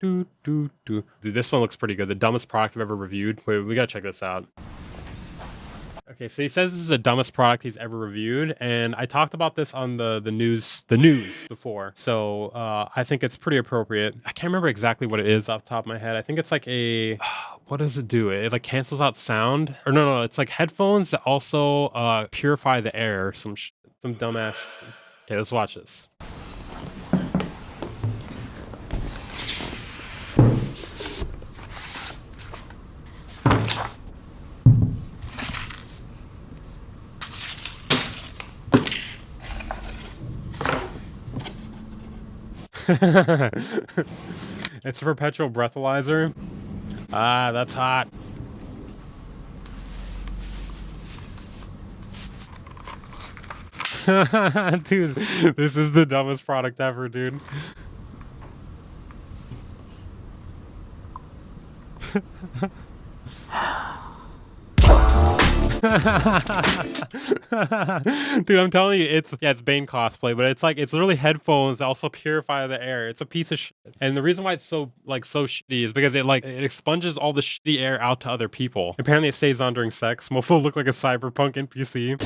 Dude, this one looks pretty good. The dumbest product I've ever reviewed. Wait, we gotta check this out. Okay, so he says this is the dumbest product he's ever reviewed, and I talked about this on the news before. So I think it's pretty appropriate. I can't remember exactly what it is off the top of my head. I think it's like a what does it do? It like cancels out sound, or no, it's like headphones that also purify the air. Some dumbass. Okay, let's watch this. It's a perpetual breathalyzer. Ah, that's hot. Dude, this is the dumbest product ever, dude. Dude, I'm telling you, it's Bane cosplay, but it's like it's literally headphones that also purify the air. It's a piece of shit. And the reason why it's so shitty is because it expunges all the shitty air out to other people. Apparently it stays on during sex. Mofo look like a cyberpunk NPC.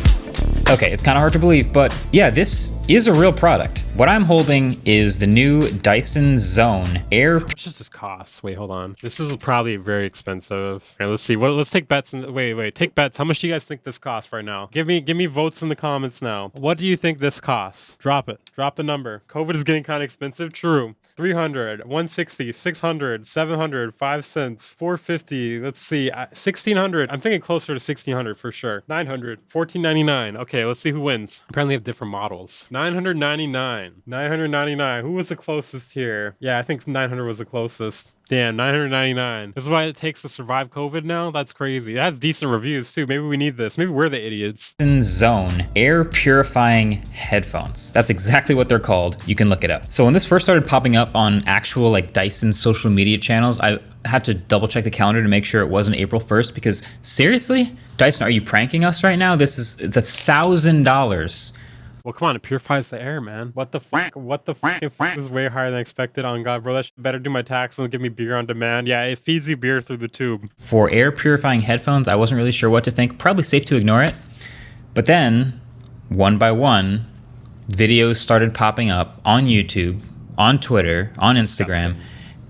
Okay, it's kind of hard to believe, but yeah, this is a real product. What I'm holding is the new Dyson Zone Air. How much does this cost? Wait, hold on. This is probably very expensive. Okay, let's see. Let's take bets. Wait, take bets. How much do you guys think this costs right now? Give me votes in the comments now. What do you think this costs? Drop it. Drop the number. COVID is getting kind of expensive. True. 300, 160, 600, 700, 5 cents, 450. Let's see. 1600. I'm thinking closer to 1600 for sure. 900, 14.99. Okay, let's see who wins. Apparently they have different models. 999. 999. Who was the closest here? Yeah, I think 900 was the closest. Damn, 999. This is why it takes to survive COVID now? That's crazy. It has decent reviews too. Maybe we need this. Maybe we're the idiots. Dyson Zone Air Purifying Headphones. That's exactly what they're called. You can look it up. So when this first started popping up on actual like Dyson social media channels, I had to double check the calendar to make sure it wasn't April 1st because seriously? Dyson, are you pranking us right now? It's $1,000. Well, come on, it purifies the air, man. What the fuck? What the fuck? This is way higher than expected. On God, bro, that should better do my taxes and give me beer on demand. Yeah, it feeds you beer through the tube. For air purifying headphones, I wasn't really sure what to think. Probably safe to ignore it. But then, one by one, videos started popping up on YouTube, on Twitter, on Instagram,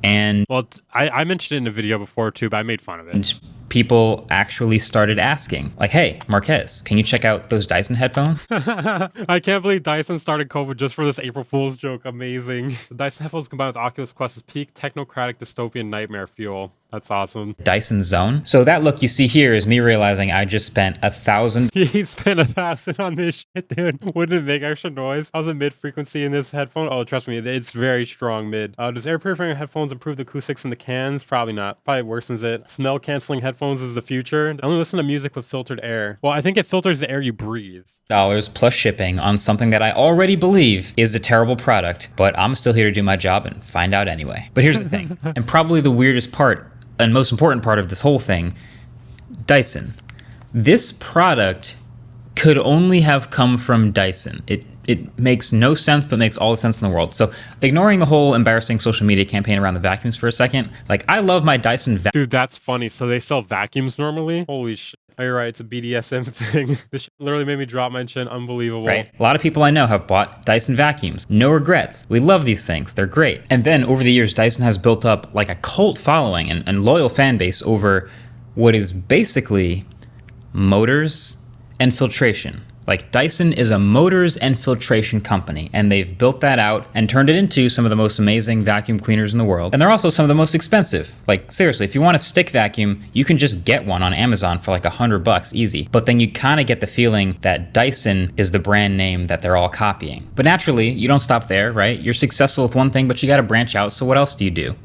and... Well, I mentioned it in a video before too, but I made fun of it. And people actually started asking, like, hey, Marquez, can you check out those Dyson headphones? I can't believe Dyson started COVID just for this April Fool's joke. Amazing. The Dyson headphones combined with Oculus Quest's peak technocratic dystopian nightmare fuel. That's awesome. Dyson Zone. So that look you see here is me realizing I just spent $1,000. He spent $1,000 on this shit, dude. Wouldn't it make extra noise? How's the mid frequency in this headphone? Oh, trust me, it's very strong mid. Does air purifying headphones improve the acoustics in the cans? Probably not. Probably worsens it. Smell canceling headphones is the future. I only listen to music with filtered air. Well, I think it filters the air you breathe. Dollars plus shipping on something that I already believe is a terrible product, but I'm still here to do my job and find out anyway. But here's the thing, and probably the weirdest part and most important part of this whole thing, Dyson. This product could only have come from Dyson. It makes no sense, but makes all the sense in the world. So ignoring the whole embarrassing social media campaign around the vacuums for a second, like I love my Dyson vacuum. Dude, that's funny. So they sell vacuums normally? Holy shit. Oh, you're right. It's a BDSM thing. This shit literally made me drop my chin. Unbelievable. Right? A lot of people I know have bought Dyson vacuums. No regrets. We love these things. They're great. And then over the years, Dyson has built up like a cult following and loyal fan base over what is basically motors and filtration. Like Dyson is a motors and filtration company, and they've built that out and turned it into some of the most amazing vacuum cleaners in the world. And they're also some of the most expensive. Like seriously, if you want a stick vacuum, you can just get one on Amazon for like $100 easy. But then you kind of get the feeling that Dyson is the brand name that they're all copying. But naturally, you don't stop there, right? You're successful with one thing, but you got to branch out. So what else do you do?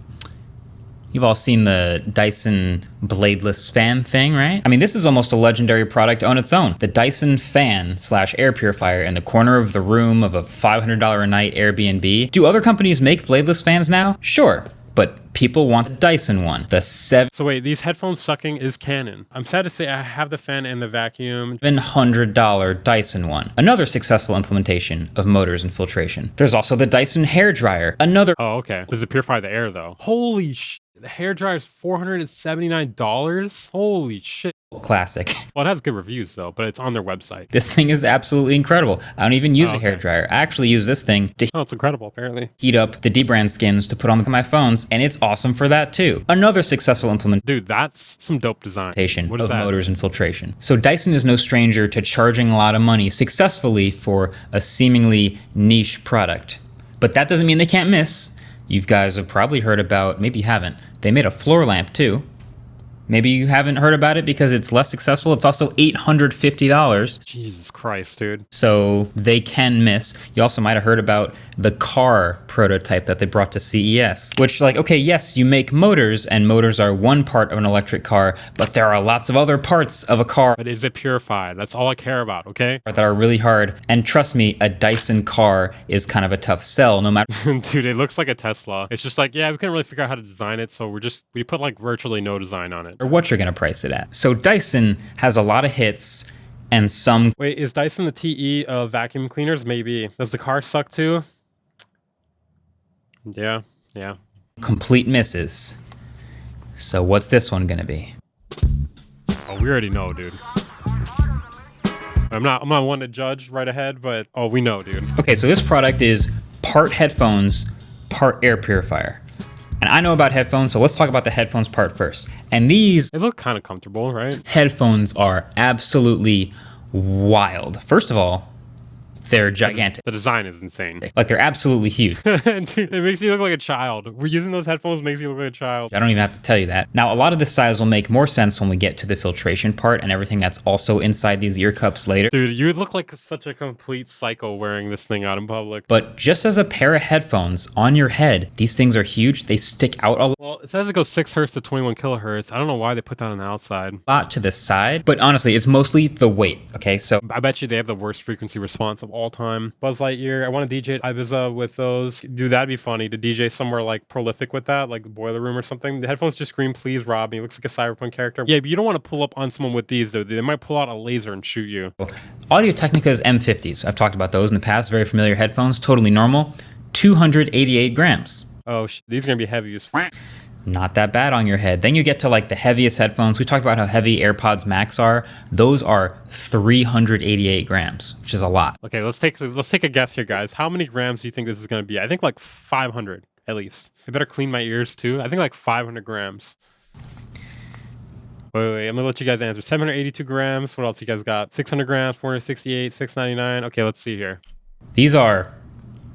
You've all seen the Dyson bladeless fan thing, right? I mean, this is almost a legendary product on its own. The Dyson fan / air purifier in the corner of the room of a $500 a night Airbnb. Do other companies make bladeless fans now? Sure. but people want the Dyson one, the So wait, these headphones sucking is canon. I'm sad to say I have the fan and the vacuum. $700 Dyson one. Another successful implementation of motors and filtration. There's also the Dyson hairdryer. Another. Oh, okay. Does it purify the air though? Holy shit. The hairdryer is $479. Holy shit. Classic. Well, it has good reviews though, but it's on their website. This thing is absolutely incredible. I don't even use a okay. hairdryer. I actually use this thing to Oh, it's incredible, apparently. heat up the dbrand skins to put on my phones, and it's awesome for that too. Another successful implementation Dude, that's some dope design. What is of that? motors and filtration. So Dyson is no stranger to charging a lot of money successfully for a seemingly niche product. But that doesn't mean they can't miss. You guys have probably heard about, maybe you haven't, they made a floor lamp too. Maybe you haven't heard about it because it's less successful. It's also $850. Jesus Christ, dude. So they can miss. You also might have heard about the car prototype that they brought to CES, which like, okay, yes, you make motors and motors are one part of an electric car, but there are lots of other parts of a car But is it purified? That's all I care about, okay? that are really hard. And trust me, a Dyson car is kind of a tough sell no matter Dude, it looks like a Tesla. It's just like, yeah, we couldn't really figure out how to design it, so we put like virtually no design on it. what you're gonna price it at. So Dyson has a lot of hits and some. Wait, is Dyson the TE of vacuum cleaners? Maybe. Does the car suck too? Yeah. Complete misses. So what's this one gonna be? Oh, we already know, dude. I'm not one to judge right ahead, but we know, dude. Okay, so this product is part headphones, part air purifier. And I know about headphones, so let's talk about the headphones part first. And these They look kind of comfortable, right? headphones are absolutely wild. First of all, they're gigantic. The design is insane. Like they're absolutely huge. Dude, it makes you look like a child. We're using those headphones makes you look like a child. I don't even have to tell you that. Now, a lot of this size will make more sense when we get to the filtration part and everything that's also inside these ear cups later. Dude, you look like such a complete psycho wearing this thing out in public. But just as a pair of headphones on your head, these things are huge. They stick out a Well, it says it goes 6 hertz to 21 kilohertz. I don't know why they put that on the outside. lot to the side, but honestly, it's mostly the weight. Okay, so I bet you they have the worst frequency response of all time. Buzz Lightyear, I want to DJ at Ibiza with those. Dude, that'd be funny to DJ somewhere like prolific with that, like the Boiler Room or something. The headphones just scream, please, Rob. He looks like a cyberpunk character. Yeah, but you don't want to pull up on someone with these, though. They might pull out a laser and shoot you. Audio-Technica's M50s. I've talked about those in the past. Very familiar headphones, totally normal. 288 grams. Oh, these are going to be heavy as f. Not that bad on your head. Then you get to like the heaviest headphones. We talked about how heavy AirPods Max are. Those are 388 grams, which is a lot. Okay, let's take a guess here, guys. How many grams do you think this is going to be? I think like 500 at least. I better clean my ears too. I think like 500 grams. Wait, I'm gonna let you guys answer. 782 grams. What else you guys got? 600 grams, 468, 699. Okay, let's see here. These are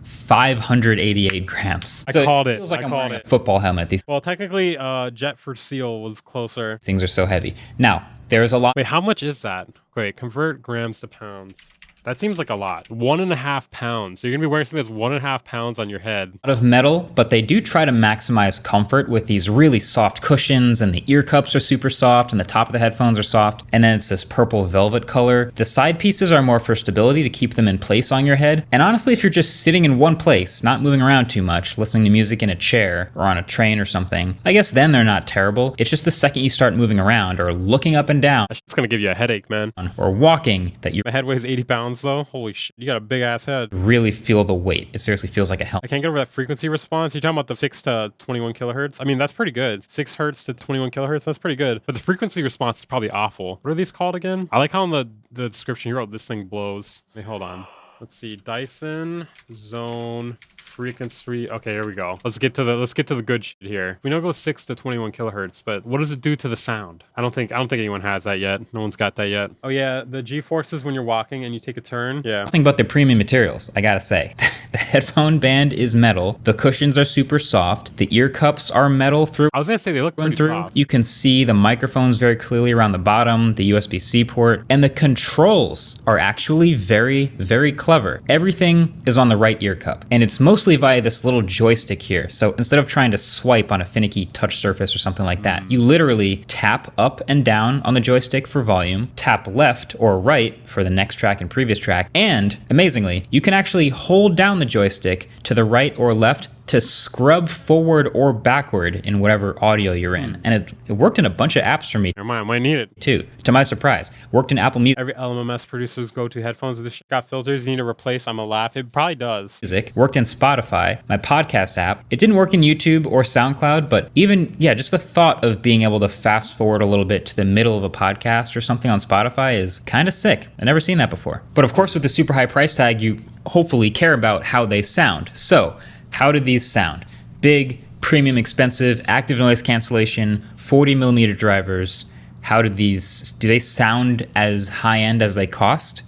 588 grams. I called it. Feels like I I'm called wearing it. a football helmet. These Well, technically, Jet for Seal was closer. things are so heavy. Now, there's a lot Wait, how much is that? Wait, convert grams to pounds. That seems like a lot. 1.5 pounds. So you're gonna be wearing something that's 1.5 pounds on your head. of metal, but they do try to maximize comfort with these really soft cushions, and the ear cups are super soft and the top of the headphones are soft. And then it's this purple velvet color. The side pieces are more for stability to keep them in place on your head. And honestly, if you're just sitting in one place, not moving around too much, listening to music in a chair or on a train or something, I guess then they're not terrible. It's just the second you start moving around or looking up and down It's gonna give you a headache, man. or walking that you My head weighs 80 pounds though. Holy shit, you got a big ass head. really feel the weight. It seriously feels like a helmet. I can't get over that frequency response. You're talking about the 6 to 21 kilohertz. I mean, that's pretty good. 6 hertz to 21 kilohertz. That's pretty good. But the frequency response is probably awful. What are these called again? I like how in the description you wrote this thing blows. Wait, hold on. Let's see. Dyson Zone frequency. Okay, here we go. Let's get to the good shit here. We know it goes 6 to 21 kilohertz, but what does it do to the sound? I don't think anyone has that yet. No one's got that yet. Oh yeah, the G-forces when you're walking and you take a turn. Yeah. Nothing but the premium materials, I gotta say. The headphone band is metal. The cushions are super soft. The ear cups are metal through I was gonna say they look pretty through. soft. You can see the microphones very clearly around the bottom, the USB-C port, and the controls are actually very, very clever. Everything is on the right ear cup, and it's mostly via this little joystick here. So instead of trying to swipe on a finicky touch surface or something like that, you literally tap up and down on the joystick for volume, tap left or right for the next track and previous track, and amazingly, you can actually hold down the joystick to the right or left to scrub forward or backward in whatever audio you're in. And it worked in a bunch of apps for me Never mind, I might need it. too, to my surprise. Worked in Apple Every LMMS producer's go-to headphones. This shit got filters. You need to replace. I'm a laugh. It probably does. Music. Worked in Spotify, my podcast app. It didn't work in YouTube or SoundCloud, but even, just the thought of being able to fast forward a little bit to the middle of a podcast or something on Spotify is kind of sick. I've never seen that before. But of course, with the super high price tag, you hopefully care about how they sound. So, how did these sound? Big, premium, expensive, active noise cancellation, 40 millimeter drivers. How did these, do they sound as high end as they cost?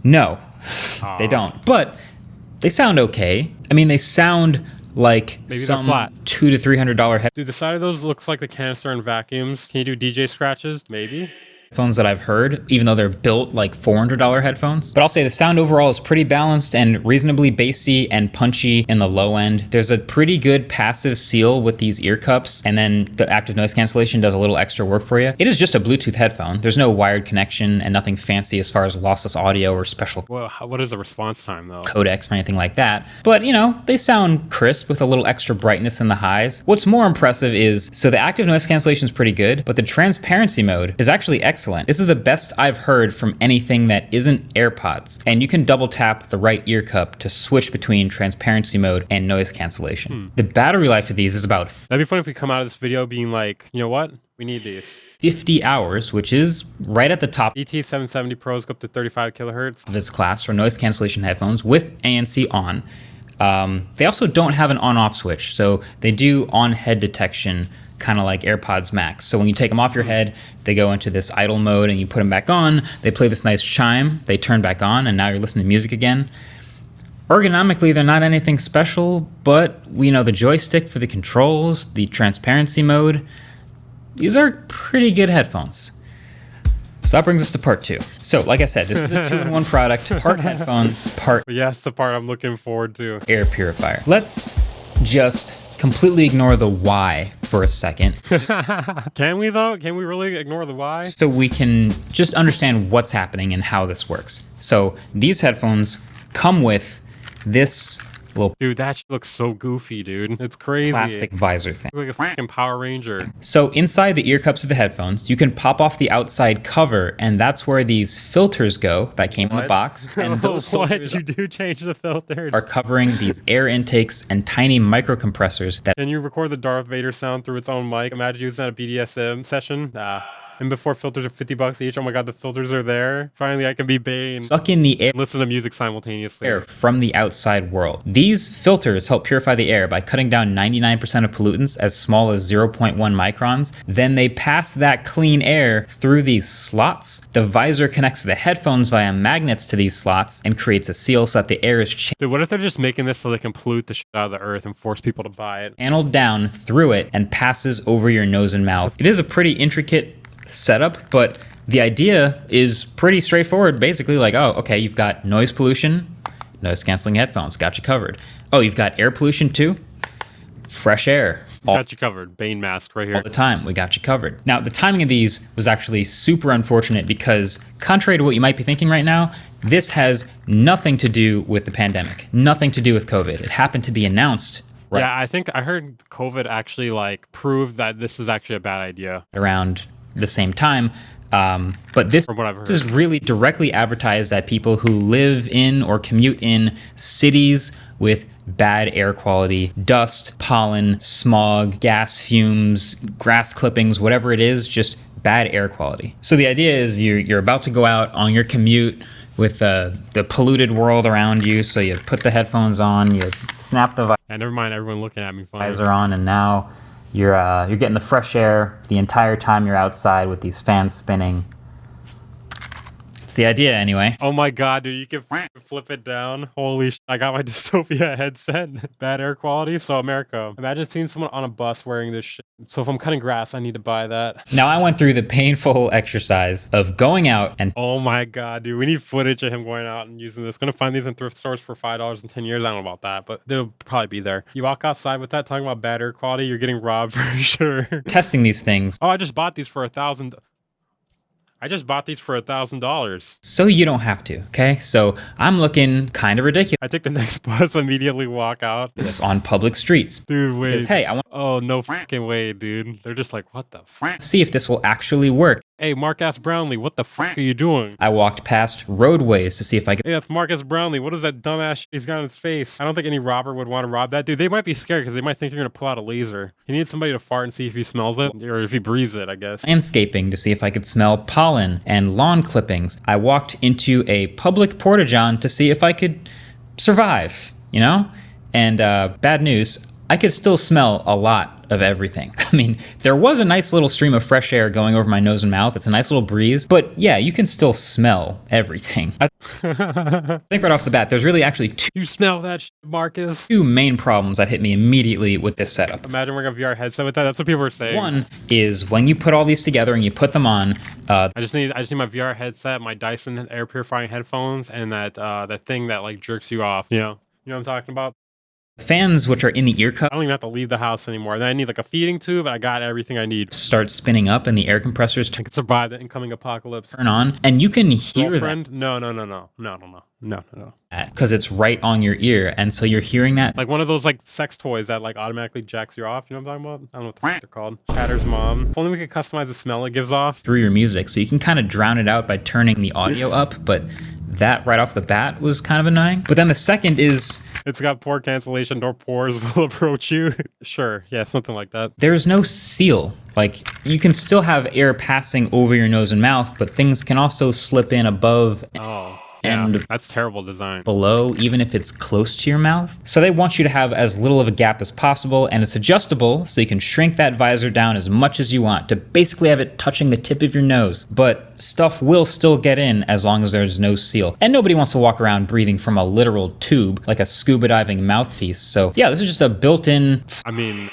No, they don't. But they sound okay. I mean, they sound like Maybe some they're flat. $200 to $300 Dude, the side of those looks like the canister in vacuums. Can you do DJ scratches? Maybe. headphones that I've heard, even though they're built like $400 headphones. But I'll say the sound overall is pretty balanced and reasonably bassy and punchy in the low end. There's a pretty good passive seal with these ear cups, and then the active noise cancellation does a little extra work for you. It is just a Bluetooth headphone. There's no wired connection and nothing fancy as far as lossless audio or special Well, what is the response time though? codecs or anything like that. But, you know, they sound crisp with a little extra brightness in the highs. What's more impressive is, so the active noise cancellation is pretty good, but the transparency mode is actually excellent. This is the best I've heard from anything that isn't AirPods. And you can double tap the right ear cup to switch between transparency mode and noise cancellation. The battery life of these is about That'd be funny if we come out of this video being like, you know what? We need these. 50 hours, which is right at the top ET770 Pros go up to 35 kilohertz. of its class for noise cancellation headphones with ANC on. They also don't have an on-off switch, so they do on-head detection, kind of like AirPods Max. So when you take them off your head, they go into this idle mode and you put them back on, they play this nice chime, they turn back on, and now you're listening to music again. Ergonomically, they're not anything special, but you know, the joystick for the controls, the transparency mode, these are pretty good headphones. So that brings us to part 2. So like I said, this is a 2-in-1 product, part headphones, part But yes, the part I'm looking forward to. air purifier. Let's just completely ignore the why for a second, Can we though? Can we really ignore the why? so we can just understand what's happening and how this works. So these headphones come with this little Dude, that shit looks so goofy, dude. It's crazy. plastic visor thing. Like a fucking Power Ranger. So inside the ear cups of the headphones, you can pop off the outside cover, and that's where these filters go that came in the box. And those What? filters You do change the filters. are covering these air intakes and tiny micro compressors that And you record the Darth Vader sound through its own mic. Imagine using that at a BDSM session. And before filters are $50 each. Oh my god, the filters are there. Finally, I can be Bane. suck in the air Listen to music simultaneously. from the outside world. These filters help purify the air by cutting down 99% of pollutants as small as 0.1 microns. Then they pass that clean air through these slots. The visor connects the headphones via magnets to these slots and creates a seal so that the air is Dude, what if they're just making this so they can pollute the shit out of the earth and force people to buy it? channeled down through it and passes over your nose and mouth. It is a pretty intricate setup, but the idea is pretty straightforward. Basically, like, oh, okay, you've got noise pollution, noise canceling headphones, got you covered. Oh, you've got air pollution too, fresh air. All Got you covered. Bane mask right all here. the time, we got you covered. Now, the timing of these was actually super unfortunate because, contrary to what you might be thinking right now, this has nothing to do with the pandemic, nothing to do with COVID. It happened to be announced right Yeah, I think I heard COVID actually like proved that this is actually a bad idea. around the same time. But this From what I've heard. is really directly advertised at people who live in or commute in cities with bad air quality, dust, pollen, smog, gas fumes, grass clippings, whatever it is, just bad air quality. So the idea is you're about to go out on your commute with the polluted world around you. So you put the headphones on, you snap the And never mind everyone looking at me funny. visor on, and now you're getting the fresh air the entire time you're outside with these fans spinning. It's the idea anyway. Oh my god, dude, you can flip it down. Holy I got my dystopia headset. Bad air quality. So America, imagine seeing someone on a bus wearing this shit. So if I'm cutting grass, I need to buy that. Now I went through the painful exercise of going out and Oh my god, dude, we need footage of him going out and using this. Gonna find these in thrift stores for $5 in 10 years. I don't know about that, but they'll probably be there. You walk outside with that talking about bad air quality, you're getting robbed for sure. testing these things. Oh, I just bought these for $1,000. I just bought these for $1,000. So you don't have to, okay? So I'm looking kind of ridiculous I take the next bus, immediately walk out. on public streets. Dude, wait. Because, hey, I want Oh, no fucking way, dude. They're just like, what the fuck? to see if this will actually work. Hey, Marcus Brownlee, what the fuck are you doing? I walked past roadways to see if I could Hey, that's Marcus Brownlee. What is that dumbass he's got on his face? I don't think any robber would want to rob that dude. They might be scared because they might think you're going to pull out a laser. You need somebody to fart and see if he smells it or if he breathes it, I guess. landscaping to see if I could smell pollen and lawn clippings. I walked into a public porta-john to see if I could survive, you know? And bad news, I could still smell a lot of everything. I mean, there was a nice little stream of fresh air going over my nose and mouth. It's a nice little breeze, but yeah, you can still smell everything. I think right off the bat, there's really actually You smell that shit, Marcus? two main problems that hit me immediately with this setup. Imagine wearing a VR headset with that. That's what people are saying. One is when you put all these together and you put them on, I just need my VR headset, my Dyson air purifying headphones, and that thing that like jerks you off. You know what I'm talking about? fans, which are in the ear cup, I don't even have to leave the house anymore. Then I need like a feeding tube, and I got everything I need. start spinning up and the air compressors I could survive the incoming apocalypse. turn on, and you can hear Girlfriend? No. that because it's right on your ear, and so you're hearing that. Like one of those like sex toys that like automatically jacks you off. You know what I'm talking about? I don't know what the fuck they're called. Chatter's mom. If only we could customize the smell it gives off. Through your music, so you can kind of drown it out by turning the audio up, but that right off the bat was kind of annoying. But then the second is It's got poor cancellation, no pores will approach you. Sure, yeah, something like that. there's no seal. Like, you can still have air passing over your nose and mouth, but things can also slip in above Oh, yeah, And- that's terrible design. below, even if it's close to your mouth. So they want you to have as little of a gap as possible, and it's adjustable, so you can shrink that visor down as much as you want to basically have it touching the tip of your nose. But stuff will still get in as long as there's no seal. And nobody wants to walk around breathing from a literal tube like a scuba diving mouthpiece. So yeah, this is just a built-in I mean,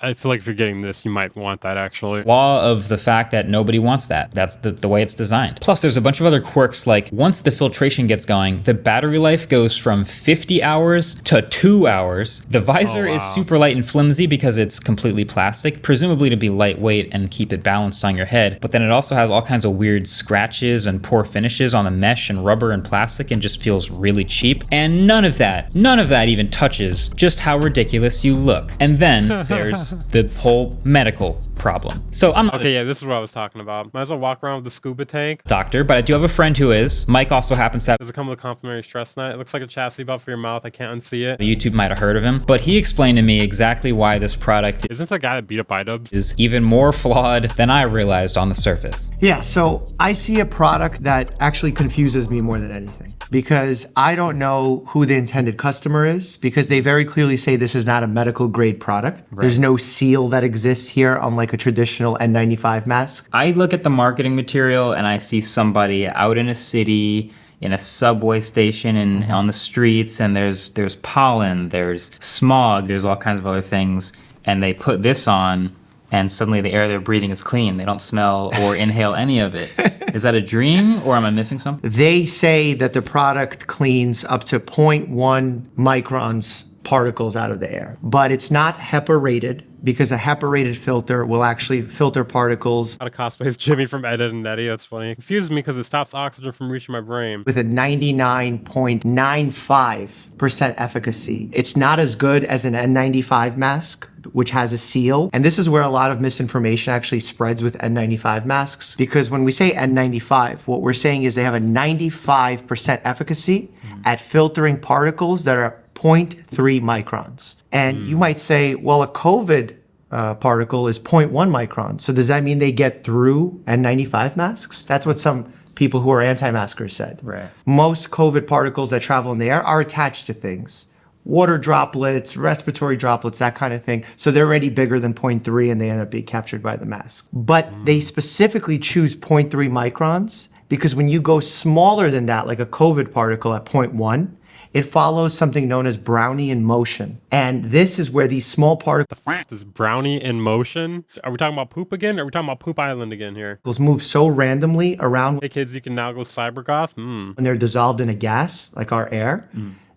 I feel like if you're getting this, you might want that actually. flaw of the fact that nobody wants that. That's the way it's designed. Plus, there's a bunch of other quirks, like once the filtration gets going, the battery life goes from 50 hours to 2 hours. The visor is super light and flimsy because it's completely plastic, presumably to be lightweight and keep it balanced on your head. But then it also has all kinds of weird scratches and poor finishes on the mesh and rubber and plastic and just feels really cheap. And none of that even touches just how ridiculous you look. And then there's the whole medical problem. So I'm not Okay, yeah, this is what I was talking about. Might as well walk around with the scuba tank. a doctor, but I do have a friend who is. Mike also happens to have Does it come with a complimentary stress net? It looks like a chastity belt for your mouth. I can't unsee it. YouTube might have heard of him, but he explained to me exactly why this product Isn't this the guy that beat up iDubbbz? is even more flawed than I realized on the surface. Yeah, so I see a product that actually confuses me more than anything because I don't know who the intended customer is because they very clearly say this is not a medical grade product. There's no seal that exists here unlike a traditional N95 mask. I look at the marketing material and I see somebody out in a city, in a subway station, and on the streets, and there's pollen, there's smog, there's all kinds of other things, and they put this on, and suddenly the air they're breathing is clean. They don't smell or inhale any of it. Is that a dream, or am I missing something? They say that the product cleans up to 0.1 microns particles out of the air, but it's not HEPA rated because a HEPA rated filter will actually filter particles Out of cosplays Jimmy from Ed, Edd and Eddy. That's funny. It confuses me because it stops oxygen from reaching my brain. with a 99.95% efficacy. It's not as good as an N95 mask, which has a seal. And this is where a lot of misinformation actually spreads with N95 masks. Because when we say N95, what we're saying is they have a 95% efficacy at filtering particles that are 0.3 microns. And you might say, well, a COVID particle is 0.1 microns. So does that mean they get through N95 masks? That's what some people who are anti-maskers said. Right. Most COVID particles that travel in the air are attached to things. Water droplets, respiratory droplets, that kind of thing. So they're already bigger than 0.3 and they end up being captured by the mask. But they specifically choose 0.3 microns because when you go smaller than that, like a COVID particle at 0.1, it follows something known as Brownie in motion. And this is where these small particles This brownie in motion. Are we talking about poop again? Or are we talking about Poop Island again here? move so randomly around Hey kids, you can now go cybergoth. when they're dissolved in a gas, like our air,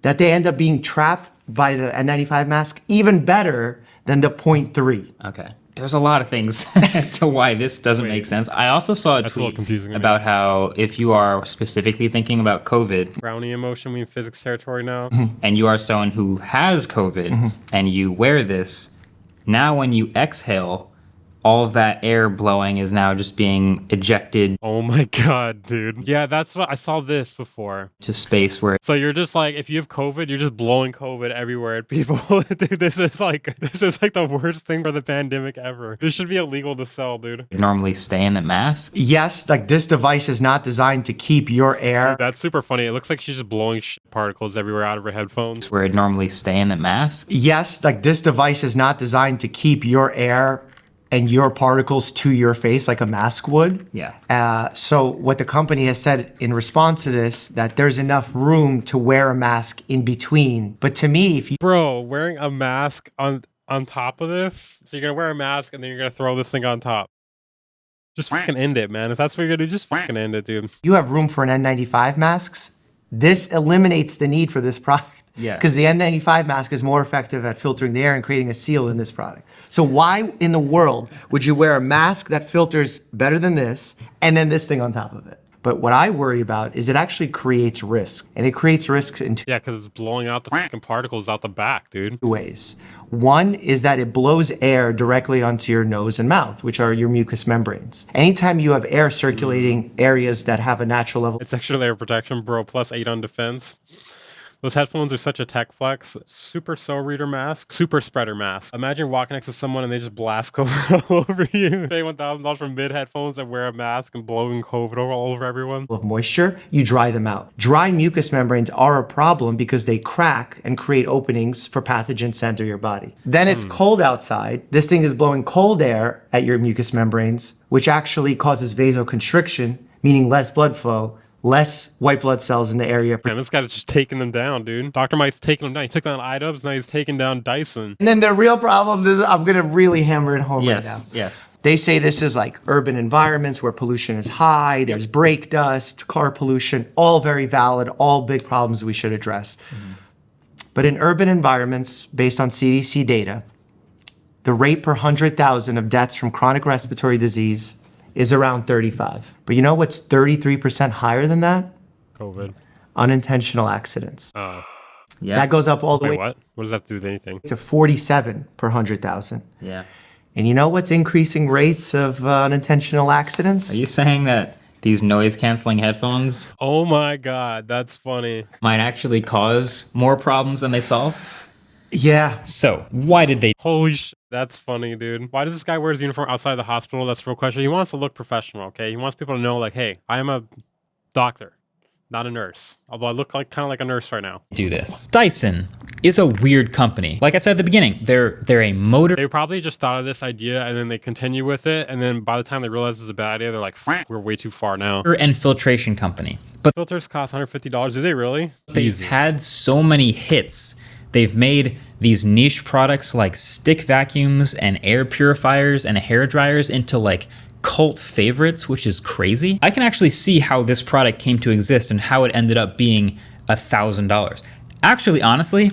that they end up being trapped by the N95 mask even better than the 0.3. Okay. there's a lot of things to why this doesn't make sense. I also saw a That's a little tweet confusing to me. about how if you are specifically thinking about COVID Brownie emotion, we in physics territory now. and you are someone who has COVID and you wear this, now when you exhale, all of that air blowing is now just being ejected Oh my god, dude. Yeah, that's what I saw this before. to space where So you're just like, if you have COVID, you're just blowing COVID everywhere at people. Dude, this is like the worst thing for the pandemic ever. This should be illegal to sell, dude. it normally stay in the mask. Yes, like this device is not designed to keep your air. That's super funny. It looks like she's just blowing particles everywhere out of her headphones. Where it normally stay in the mask. Yes, like this device is not designed to keep your air and your particles to your face like a mask would. Yeah. So what the company has said in response to this, that there's enough room to wear a mask in between. But to me, if you Bro, wearing a mask on top of this? So you're gonna wear a mask and then you're gonna throw this thing on top. Just fucking end it, man. If that's what you're gonna do, just fucking end it, dude. you have room for an N95 masks, this eliminates the need for this product. Yeah. Because the N95 mask is more effective at filtering the air and creating a seal in this product. So why in the world would you wear a mask that filters better than this and then this thing on top of it? But what I worry about is it actually creates risk. And it creates risks in two Yeah, because it's blowing out the fucking particles out the back, dude. ways. One is that it blows air directly onto your nose and mouth, which are your mucous membranes. Anytime you have air circulating areas that have a natural level It's extra layer protection, bro, plus 8 on defense. Those headphones are such a tech flex. Super Soul Reader mask, super spreader mask. Imagine walking next to someone and they just blast COVID all over you. Pay $1,000 for mid headphones and wear a mask and blowing COVID all over everyone. of moisture, you dry them out. Dry mucous membranes are a problem because they crack and create openings for pathogens to enter your body. Then it's cold outside. This thing is blowing cold air at your mucous membranes, which actually causes vasoconstriction, meaning less blood flow, less white blood cells in the area. Man, this guy's just taking them down, dude. Dr. Mike's taking them down. He took down iDubbbz, now he's taking down Dyson. And then the real problem is, I'm going to really hammer it home right now. Yes. Yes. They say this is like urban environments where pollution is high, there's brake dust, car pollution, all very valid, all big problems we should address. But in urban environments, based on CDC data, the rate per 100,000 of deaths from chronic respiratory disease is around 35. But you know what's 33% higher than that? COVID. Unintentional accidents. Oh. Yeah. That goes up all the Wait, way what? What does that have to do with anything? to 47 per 100,000. Yeah. And you know what's increasing rates of unintentional accidents? Are you saying that these noise canceling headphones Oh my god, that's funny. might actually cause more problems than they solve? Yeah. So, why did they Holy sh! That's funny, dude. Why does this guy wear his uniform outside the hospital? That's the real question. He wants to look professional, okay? He wants people to know, like, hey, I am a doctor, not a nurse. Although I look like kind of like a nurse right now. do this? Dyson is a weird company. Like I said at the beginning, they're a motor They probably just thought of this idea and then they continue with it. And then by the time they realize it was a bad idea, they're like, we're way too far now. and filtration company. But Filters cost $150. Do they really? they've had so many hits. They've made these niche products like stick vacuums and air purifiers and hair dryers into like cult favorites, which is crazy. I can actually see how this product came to exist and how it ended up being $1,000. Actually, honestly,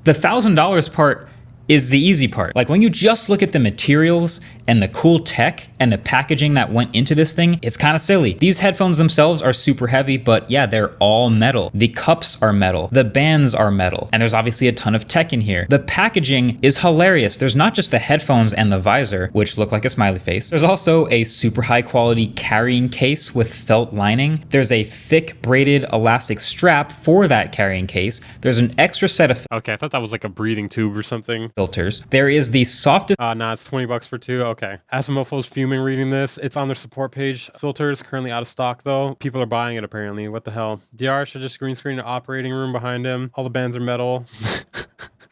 the $1,000 part is the easy part. Like when you just look at the materials and the cool tech and the packaging that went into this thing, it's kind of silly. These headphones themselves are super heavy, but yeah, they're all metal. The cups are metal. The bands are metal. And there's obviously a ton of tech in here. The packaging is hilarious. There's not just the headphones and the visor, which look like a smiley face. There's also a super high quality carrying case with felt lining. There's a thick braided elastic strap for that carrying case. There's an extra set of Okay, I thought that was like a breathing tube or something. filters. There is the softest Nah, it's $20 for two. Okay. Asimofo's fuming reading this. It's on their support page. Filters currently out of stock though. People are buying it apparently. What the hell? DR should just green screen an operating room behind him. All the bands are metal.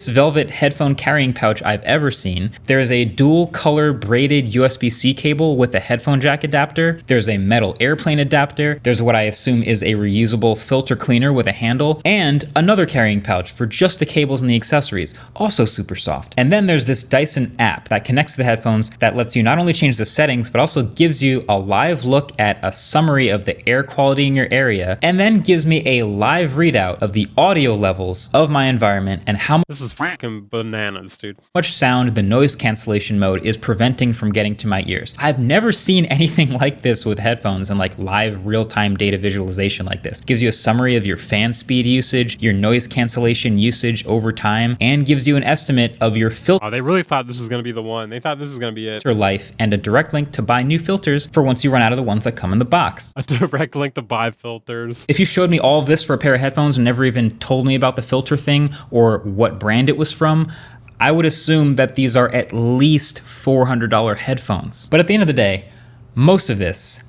velvet headphone carrying pouch I've ever seen. There is a dual color braided USB-C cable with a headphone jack adapter. There's a metal airplane adapter. There's what I assume is a reusable filter cleaner with a handle, and another carrying pouch for just the cables and the accessories, also super soft. And then there's this Dyson app that connects to the headphones that lets you not only change the settings, but also gives you a live look at a summary of the air quality in your area, and then gives me a live readout of the audio levels of my environment and how much This is is fucking bananas, dude. Much sound the noise cancellation mode is preventing from getting to my ears. I've never seen anything like this with headphones and like live real-time data visualization like this. It gives you a summary of your fan speed usage, your noise cancellation usage over time, and gives you an estimate of your filter Oh, they really thought this was gonna be the one. They thought this was gonna be it. life and a direct link to buy new filters for once you run out of the ones that come in the box. A direct link to buy filters. If you showed me all of this for a pair of headphones and never even told me about the filter thing or what brand it was from, I would assume that these are at least $400 headphones. But at the end of the day, most of this,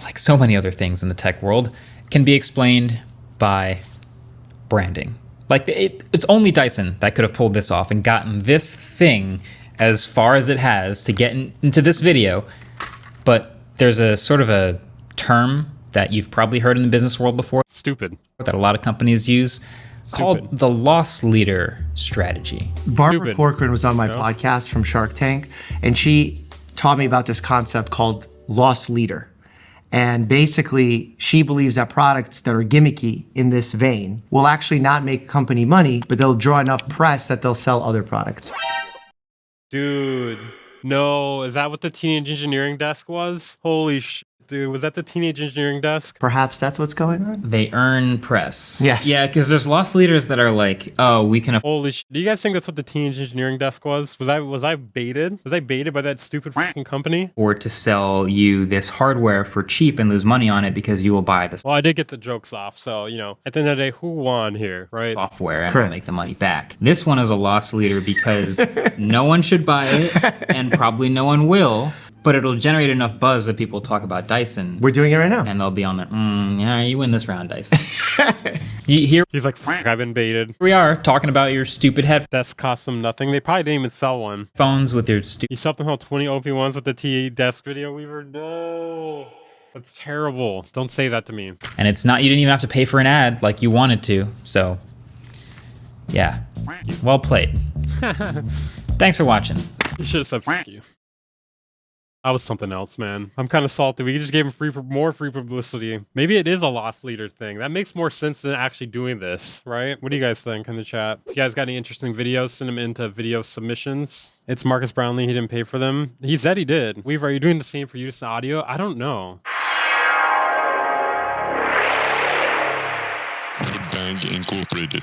like so many other things in the tech world, can be explained by branding. Like it's only Dyson that could have pulled this off and gotten this thing as far as it has to get into this video. But there's a sort of a term that you've probably heard in the business world before. Stupid. That a lot of companies use, called the loss leader strategy. Barbara Stupid. Corcoran was on my podcast from Shark Tank, and she taught me about this concept called loss leader. And basically, she believes that products that are gimmicky in this vein will actually not make company money, but they'll draw enough press that they'll sell other products. Dude. No, is that what the teenage engineering desk was? Holy shit, dude. Was that the teenage engineering desk? Perhaps that's what's going on? They earn press. Yes. Yeah, because there's loss leaders that are like, oh, we can Holy shit. Do you guys think that's what the teenage engineering desk was? Was I baited? Was I baited by that stupid fucking company? afford to sell you this hardware for cheap and lose money on it because you will buy the Well, I did get the jokes off, so, you know, at the end of the day, who won here, right? software and Correct. will make the money back. This one is a loss leader because no one should buy it and probably no one will, but it'll generate enough buzz that people talk about Dyson. We're doing it right now. And they'll be on the, yeah, you win this round, Dyson. Here He's like, fuck, I've been baited. we are talking about your stupid Desk cost them nothing. They probably didn't even sell one. headphones with your stupid. You sold them how 20 OP1s with the T desk video weaver? No. That's terrible. Don't say that to me. And it's not, you didn't even have to pay for an ad like you wanted to. So, yeah. Well played. Thanks for watching. You should have said fuck you. I was something else, man. I'm kind of salty. We just gave him more free publicity. Maybe it is a loss leader thing. That makes more sense than actually doing this, right? What do you guys think in the chat? If you guys got any interesting videos, send them into video submissions. It's Marcus Brownlee. He didn't pay for them. He said he did. Weaver, are you doing the same for use audio? I don't know. Bang Incorporated.